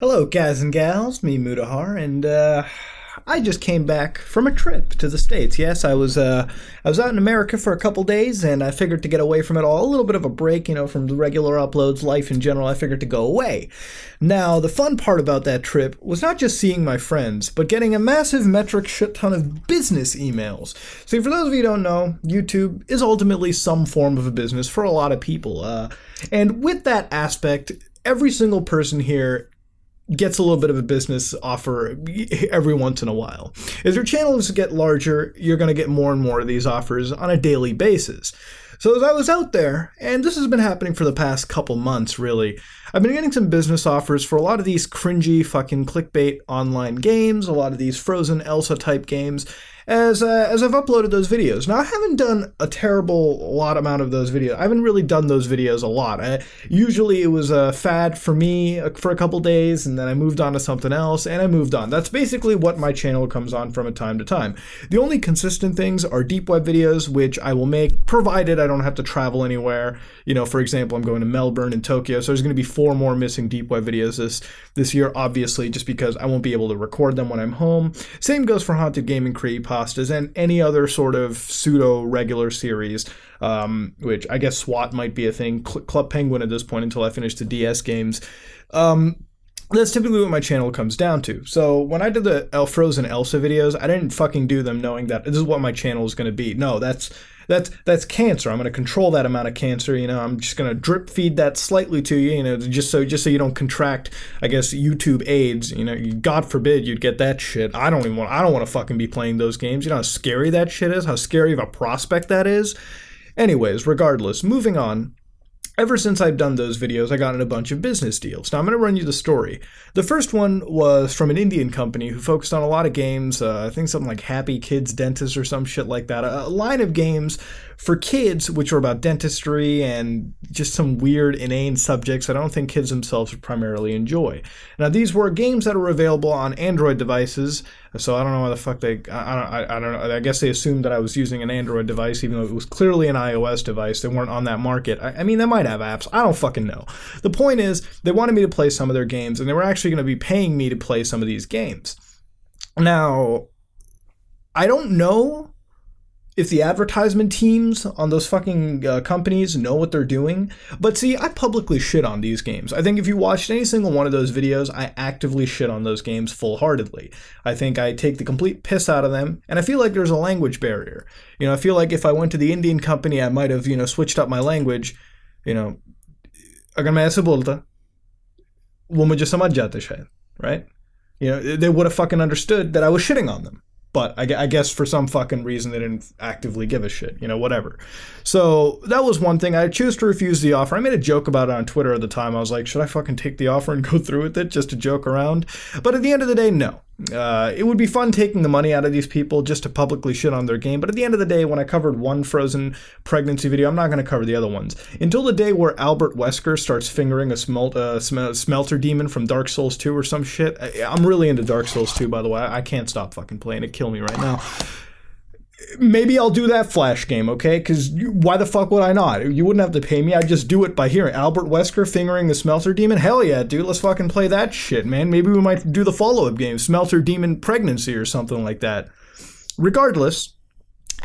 Hello, guys and gals. Me, Mudahar, and I just came back from a trip to the States. Yes, I was out in America for a couple days, and I figured to get away from it all, a little bit of a break, from the regular uploads, life in general. I figured to go away. Now, the fun part about that trip was not just seeing my friends, but getting a massive metric shit ton of business emails. See, for those of you who don't know, YouTube is ultimately some form of a business for a lot of people, and with that aspect, every single person here gets a little bit of a business offer every once in a while. As your channels get larger, you're going to get more and more of these offers on a daily basis. So as I was out there, and this has been happening for the past couple months really, I've been getting some business offers for a lot of these cringy fucking clickbait online games, a lot of these Frozen Elsa type games, as I've uploaded those videos. Now, I haven't done a terrible lot amount of those videos. I haven't really done those videos a lot. Usually it was a fad for me for a couple days, and then I moved on to something else, and I moved on. That's basically what my channel comes on from time to time. The only consistent things are deep web videos, which I will make, provided I don't have to travel anywhere. For example, I'm going to Melbourne and Tokyo, so there's going to be 4 more missing deep web videos this year, obviously, just because I won't be able to record them when I'm home. Same goes for Haunted Gaming Creepypastas and any other sort of pseudo-regular series, which I guess SWAT might be a thing, Club Penguin at this point until I finish the DS games. That's typically what my channel comes down to. So when I did the Frozen Elsa videos, I didn't fucking do them knowing that this is what my channel is going to be. No, that's cancer. I'm going to control that amount of cancer. I'm just going to drip feed that slightly to you, just so you don't contract, I guess, YouTube AIDS. God forbid you'd get that shit. I don't want to fucking be playing those games. You know how scary that shit is? How scary of a prospect that is? Anyways, regardless, moving on. Ever since I've done those videos, I got in a bunch of business deals. Now, I'm going to run you the story. The first one was from an Indian company who focused on a lot of games, I think something like Happy Kids Dentist or some shit like that, a line of games for kids which were about dentistry and just some weird, inane subjects I don't think kids themselves would primarily enjoy. Now, these were games that were available on Android devices, so I don't know why the fuck I don't know. I guess they assumed that I was using an Android device, even though it was clearly an iOS device. They weren't on that market. I mean, they might have apps. I don't fucking know. The point is, they wanted me to play some of their games, and they were actually going to be paying me to play some of these games. Now, I don't know if the advertisement teams on those fucking companies know what they're doing. But see, I publicly shit on these games. I think if you watched any single one of those videos, I actively shit on those games full-heartedly. I think I take the complete piss out of them, and I feel like there's a language barrier. I feel like if I went to the Indian company, I might have, switched up my language. Agar main aise bolta, wo mujhe samajh jate shayad, right? They would have fucking understood that I was shitting on them. But I guess for some fucking reason they didn't actively give a shit, whatever. So that was one thing. I choose to refuse the offer. I made a joke about it on Twitter at the time. I was like, should I fucking take the offer and go through with it just to joke around? But at the end of the day, no. It would be fun taking the money out of these people just to publicly shit on their game. But at the end of the day, when I covered one Frozen pregnancy video, I'm not going to cover the other ones. Until the day where Albert Wesker starts fingering a smelter demon from Dark Souls 2 or some shit. I'm really into Dark Souls 2, by the way. I can't stop fucking playing it. Kill me right now. Maybe I'll do that Flash game, okay? Because why the fuck would I not? You wouldn't have to pay me. I'd just do it by hearing Albert Wesker fingering the Smelter Demon. Hell yeah, dude. Let's fucking play that shit, man. Maybe we might do the follow-up game, Smelter Demon Pregnancy or something like that. Regardless,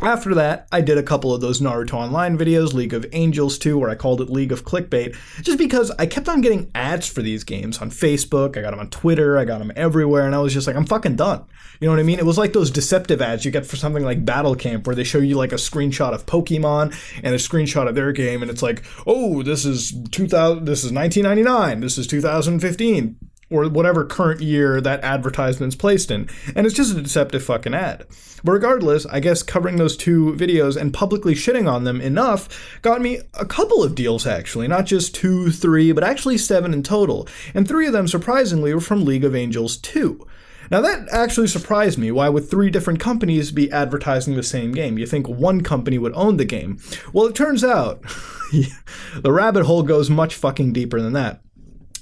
after that, I did a couple of those Naruto Online videos, League of Angels 2, where I called it League of Clickbait, just because I kept on getting ads for these games on Facebook, I got them on Twitter, I got them everywhere, and I was just like, I'm fucking done. You know what I mean? It was like those Deceptive ads you get for something like Battle Camp, where they show you like a screenshot of Pokemon and a screenshot of their game, and it's like, oh, this is 1999, this is 2015. Or whatever current year that advertisement's placed in. And it's just a deceptive fucking ad. But regardless, I guess covering those 2 videos and publicly shitting on them enough got me a couple of deals, actually. Not just 2, 3, but actually 7 in total. And 3 of them, surprisingly, were from League of Angels 2. Now that actually surprised me. Why would 3 different companies be advertising the same game? You think one company would own the game. Well, it turns out the rabbit hole goes much fucking deeper than that.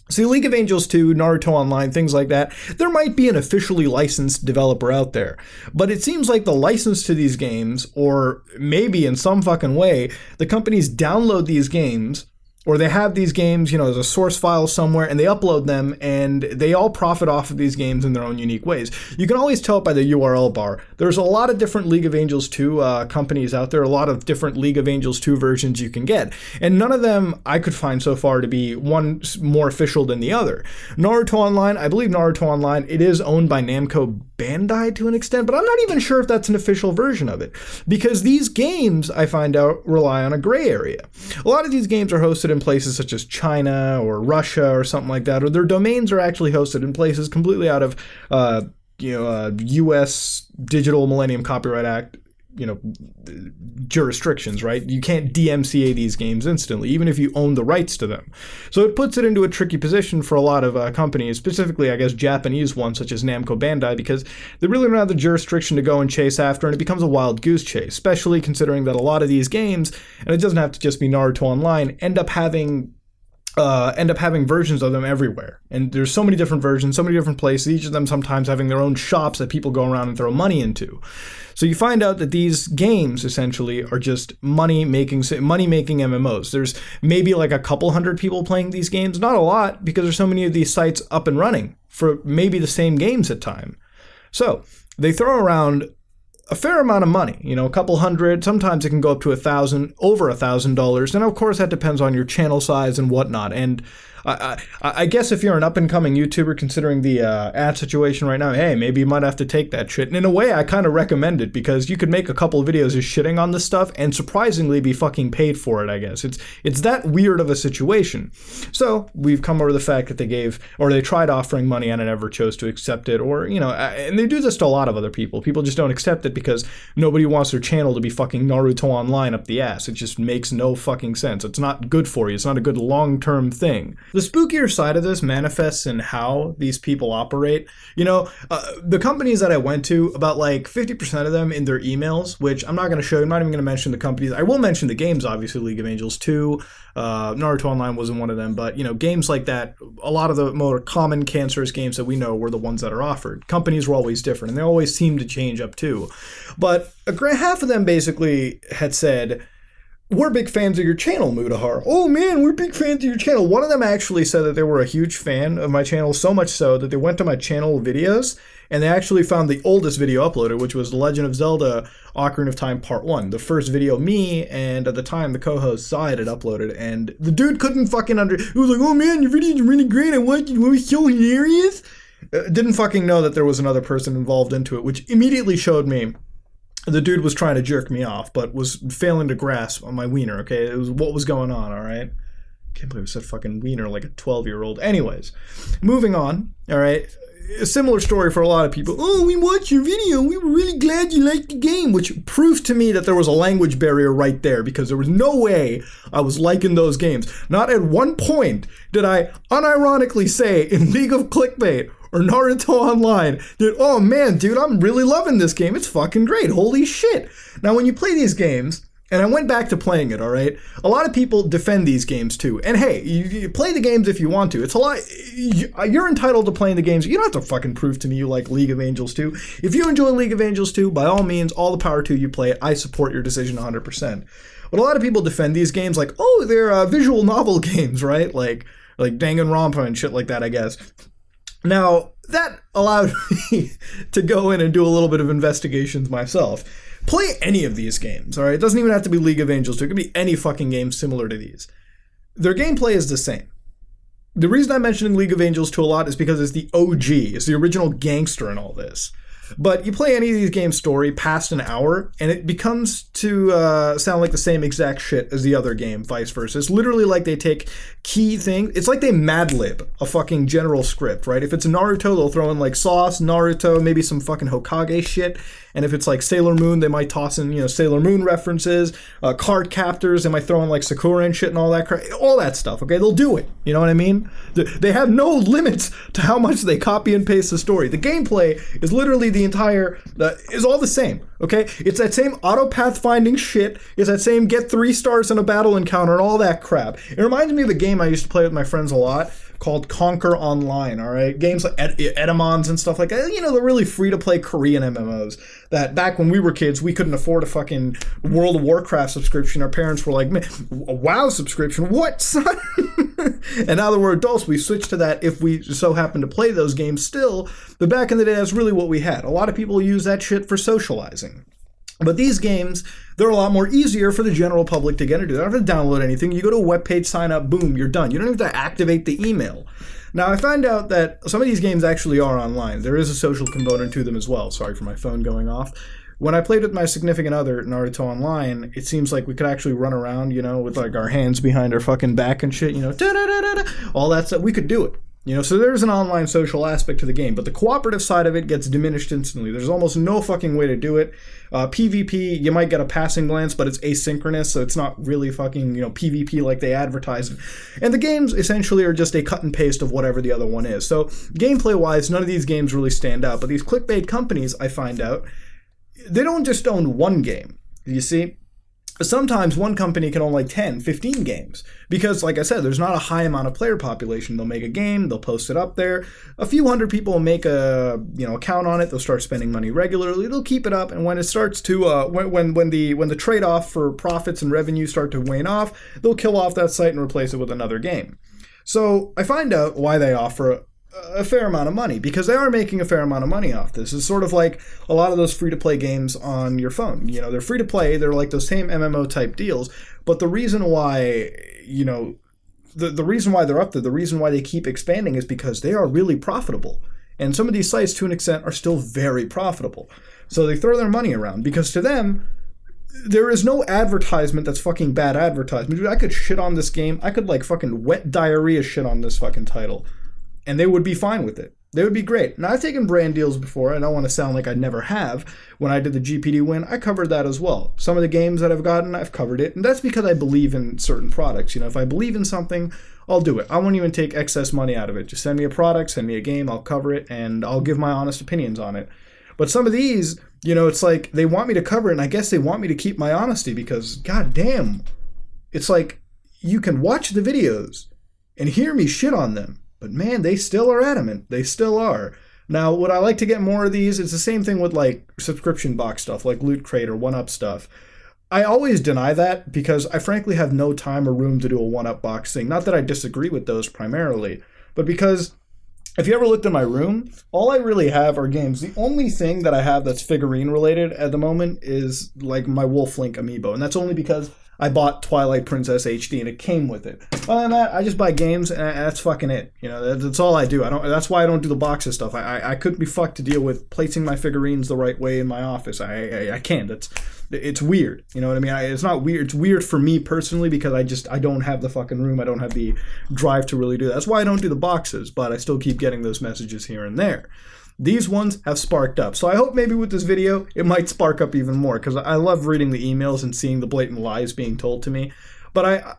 See, League of Angels 2, Naruto Online, things like that, there might be an officially licensed developer out there. But it seems like the license to these games, or maybe in some fucking way, the companies download these games, or they have these games, as a source file somewhere, and they upload them, and they all profit off of these games in their own unique ways. You can always tell it by the URL bar. There's a lot of different League of Angels 2 companies out there, a lot of different League of Angels 2 versions you can get, and none of them I could find so far to be one more official than the other. Naruto Online, I believe Naruto Online, it is owned by Namco Bandai to an extent, but I'm not even sure if that's an official version of it, because these games, I find out, rely on a gray area. A lot of these games are hosted in places such as China or Russia or something like that, or their domains are actually hosted in places completely out of, U.S. Digital Millennium Copyright Act, jurisdictions, right? You can't DMCA these games instantly, even if you own the rights to them. So it puts it into a tricky position for a lot of companies, specifically, I guess, Japanese ones such as Namco Bandai, because they really don't have the jurisdiction to go and chase after, and it becomes a wild goose chase, especially considering that a lot of these games, and it doesn't have to just be Naruto Online, end up having versions of them everywhere. And there's so many different versions, so many different places, each of them sometimes having their own shops that people go around and throw money into. So you find out that these games essentially are just money-making MMOs. There's maybe like a couple hundred people playing these games, not a lot, because there's so many of these sites up and running for maybe the same games at time. So they throw around a fair amount of money, a couple hundred, sometimes it can go up to $1,000, over $1,000. And of course that depends on your channel size and whatnot. And I guess if you're an up-and-coming YouTuber, considering the ad situation right now, hey, maybe you might have to take that shit. And in a way, I kind of recommend it, because you could make a couple of videos of shitting on this stuff and surprisingly be fucking paid for it, I guess. It's that weird of a situation. So we've come over the fact that they tried offering money and I never chose to accept it, or, and they do this to a lot of other people. People just don't accept it because nobody wants their channel to be fucking Naruto Online up the ass. It just makes no fucking sense. It's not good for you. It's not a good long-term thing. The spookier side of this manifests in how these people operate. The companies that I went to, about like 50% of them in their emails, which I'm not going to show you, I'm not even going to mention the companies. I will mention the games, obviously, League of Angels 2, Naruto Online wasn't one of them, but, games like that, a lot of the more common cancerous games that we know were the ones that are offered. Companies were always different, and they always seem to change up too. But half of them basically had said, "We're big fans of your channel, Mudahar. Oh man, we're big fans of your channel." One of them actually said that they were a huge fan of my channel, so much so that they went to my channel videos and they actually found the oldest video uploaded, which was The Legend of Zelda Ocarina of Time Part 1. The first video me and at the time the co-host Zayed had uploaded, and the dude couldn't fucking it was like, "Oh man, your videos are really great. I want you. It was so hilarious." Didn't fucking know that there was another person involved into it, which immediately showed me the dude was trying to jerk me off, but was failing to grasp on my wiener, okay? It was what was going on, all right? Can't believe I said fucking wiener like a 12-year-old. Anyways, moving on, all right? A similar story for a lot of people. "Oh, we watched your video. We were really glad you liked the game," which proved to me that there was a language barrier right there, because there was no way I was liking those games. Not at one point did I unironically say in League of Clickbait or Naruto Online, dude, "Oh man, dude, I'm really loving this game. It's fucking great. Holy shit." Now, when you play these games, and I went back to playing it, all right? A lot of people defend these games too. And hey, you play the games if you want to. It's a lot. You're entitled to playing the games. You don't have to fucking prove to me you like League of Angels 2. If you enjoy League of Angels 2, by all means, all the power to you, play it. I support your decision 100%. But a lot of people defend these games like, oh, they're visual novel games, right? Like Danganronpa and shit like that, I guess. Now, that allowed me to go in and do a little bit of investigations myself. Play any of these games, all right? It doesn't even have to be League of Angels 2. It could be any fucking game similar to these. Their gameplay is the same. The reason I'm mentioning League of Angels 2 a lot is because it's the OG. It's the original gangster in all this. But you play any of these games story past an hour, and it becomes to sound like the same exact shit as the other game, vice versa. It's literally like they take key things. It's like they Mad-lib a fucking general script, right? If it's Naruto, they'll throw in like Sauce, Naruto, maybe some fucking Hokage shit. And if it's like Sailor Moon, they might toss in, Sailor Moon references, card captors, they might throw in like Sakura and shit and all that crap, all that stuff, okay? They'll do it, you know what I mean? They have no limits to how much they copy and paste the story. The gameplay is literally the entire, is all the same, okay? It's that same auto pathfinding shit, it's that same get 3 stars in a battle encounter and all that crap. It reminds me of a game I used to play with my friends a lot called Conquer Online, all right? Games like Edamons and stuff like that. You know, the really free-to-play Korean MMOs that back when we were kids, we couldn't afford a fucking World of Warcraft subscription. Our parents were like, man, a WoW subscription? What, son? And now that we're adults, we switched to that if we so happen to play those games still. But back in the day, that's really what we had. A lot of people use that shit for socializing. But these games, they're a lot more easier for the general public to get into. They don't have to download anything. You go to a webpage, sign up, boom, you're done. You don't have to activate the email. Now, I find out that some of these games actually are online. There is a social component to them as well. Sorry for my phone going off. When I played with my significant other in Naruto Online, it seems like we could actually run around, you know, with like our hands behind our fucking back and shit, you know, all that stuff. We could do it. You know, so there's an online social aspect to the game, but the cooperative side of it gets diminished instantly. There's almost no fucking way to do it. PvP, you might get a passing glance, but it's asynchronous, so it's not really fucking, you know, PvP like they advertise. And the games essentially are just a cut and paste of whatever the other one is. So gameplay-wise, none of these games really stand out, but these clickbait companies, I find out, they don't just own one game, you see? Sometimes one company can own like 10, 15 games because, like I said, there's not a high amount of player population. They'll make a game, they'll post it up there. A few hundred people will make a account on it. They'll start spending money regularly. They'll keep it up, and when it starts to when the trade-off for profits and revenue start to wane off, they'll kill off that site and replace it with another game. So I find out why they offer a fair amount of money, because they are making a fair amount of money off this. It's sort of like a lot of those free-to-play games on your phone. You know, they're free-to-play, they're like those same MMO-type deals, but the reason why, you know, the reason why they're up there, the reason why they keep expanding is because they are really profitable. And some of these sites, to an extent, are still very profitable. So they throw their money around, because to them, there is no advertisement that's fucking bad advertisement. Dude, I could shit on this game. I could, like, fucking wet diarrhea shit on this fucking title, and they would be fine with it. They would be great. Now, I've taken brand deals before. I don't want to sound like I never have. When I did the GPD win, I covered that as well. Some of the games that I've gotten, I've covered it. And that's because I believe in certain products. You know, if I believe in something, I'll do it. I won't even take excess money out of it. Just send me a product, send me a game, I'll cover it, and I'll give my honest opinions on it. But some of these, you know, it's like they want me to cover it, and I guess they want me to keep my honesty because, goddamn, it's like you can watch the videos and hear me shit on them. But man, they still are adamant. They still are. Now, would I like to get more of these? It's the same thing with like subscription box stuff, like Loot Crate or 1UP stuff. I always deny that because I frankly have no time or room to do a 1UP box thing. Not that I disagree with those primarily, but because if you ever looked in my room, all I really have are games. The only thing that I have that's figurine related at the moment is like my Wolf Link amiibo, and that's only because I bought Twilight Princess HD and it came with it. Other than that, I just buy games and that's fucking it. You know, that's all I do. That's why I don't do the boxes stuff. I couldn't be fucked to deal with placing my figurines the right way in my office. I can't. It's weird. You know what I mean? It's not weird. It's weird for me personally because I don't have the fucking room. I don't have the drive to really do that. That's why I don't do the boxes, but I still keep getting those messages here and there. These ones have sparked up. So I hope maybe with this video, it might spark up even more because I love reading the emails and seeing the blatant lies being told to me. But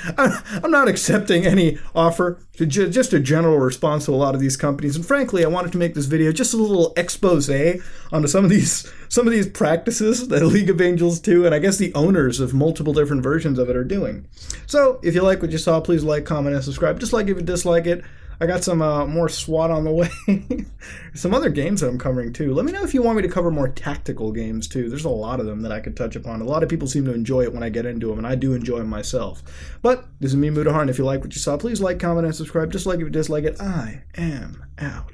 I'm not accepting any offer, just a general response to a lot of these companies. And frankly, I wanted to make this video just a little expose onto some of these practices that League of Angels 2 and I guess the owners of multiple different versions of it are doing. So if you like what you saw, please like, comment, and subscribe. Dislike if you dislike it. I got some more SWAT on the way. Some other games that I'm covering too. Let me know if you want me to cover more tactical games too. There's a lot of them that I could touch upon. A lot of people seem to enjoy it when I get into them, and I do enjoy them myself. But this is me, Mudahar, and if you like what you saw, please like, comment, and subscribe. Just like if you dislike it, I am out.